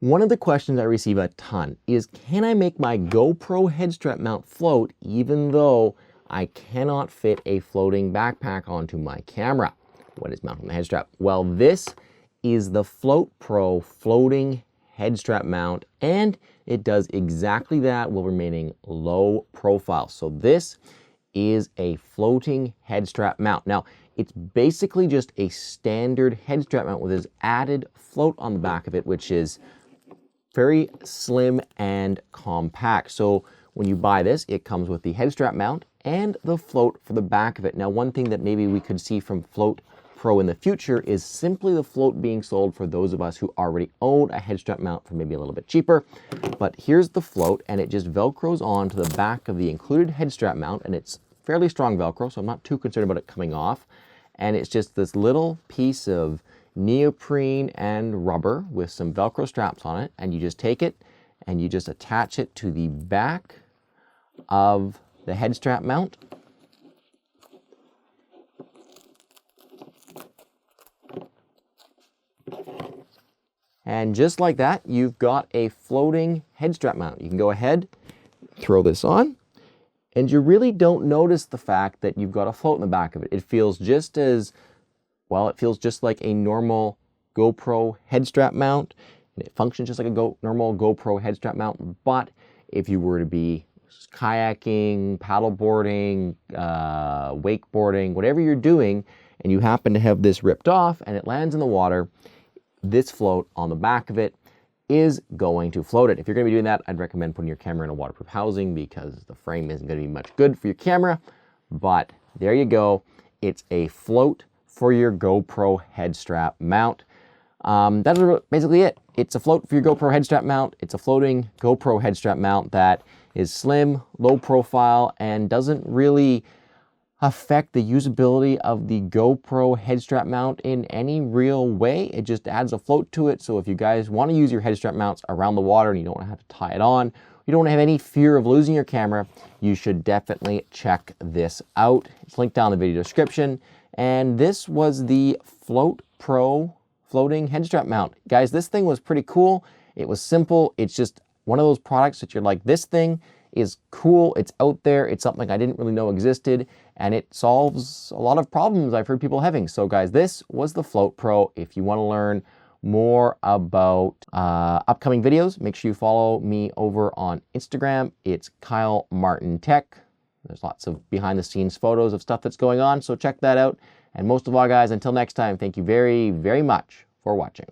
One of the questions I receive a ton is, can I make my GoPro head strap mount float even though I cannot fit a floating backpack onto my camera? What is mounted on the head strap? Well, this is the Float Pro floating head strap mount, and it does exactly that while remaining low profile. So this is a floating head strap mount. Now, it's basically just a standard head strap mount with this added float on the back of it, which is very slim and compact. So when you buy this, it comes with the head strap mount and the float for the back of it. Now, one thing that maybe we could see from Float Pro in the future is simply the float being sold for those of us who already own a head strap mount for maybe a little bit cheaper. But here's the float, and it just Velcros onto the back of the included head strap mount, and it's fairly strong Velcro, so I'm not too concerned about it coming off. And it's just this little piece of neoprene and rubber with some Velcro straps on it, and you just take it and you just attach it to the back of the head strap mount. And just like that, you've got a floating head strap mount. You can go ahead, throw this on, and you really don't notice the fact that you've got a float in the back of it. It feels just as well, it feels just like a normal GoPro head strap mount, and it functions just like a normal GoPro head strap mount. But if you were to be kayaking, paddleboarding, wakeboarding, whatever you're doing, and you happen to have this ripped off and it lands in the water, this float on the back of it is going to float it. If you're going to be doing that, I'd recommend putting your camera in a waterproof housing because the frame isn't going to be much good for your camera. But there you go. It's a float for your GoPro head strap mount. That's basically it. It's a float for your GoPro head strap mount. It's a floating GoPro head strap mount that is slim, low profile, and doesn't really affect the usability of the GoPro head strap mount in any real way. It just adds a float to it. So if you guys want to use your head strap mounts around the water and you don't want to have to tie it on, you don't have any fear of losing your camera, you should definitely check this out. It's linked down in the video description. And this was the Float Pro floating head strap mount. Guys, this thing was pretty cool. It was simple. It's just one of those products that you're like, this thing is cool. It's out there. It's something I didn't really know existed, and it solves a lot of problems I've heard people having. So guys, this was the Float Pro. If you want to learn more about upcoming videos, make sure you follow me over on Instagram. It's Kyle Martin Tech. There's lots of behind the scenes photos of stuff that's going on, so check that out. And most of all, guys, until next time, thank you very, very much for watching.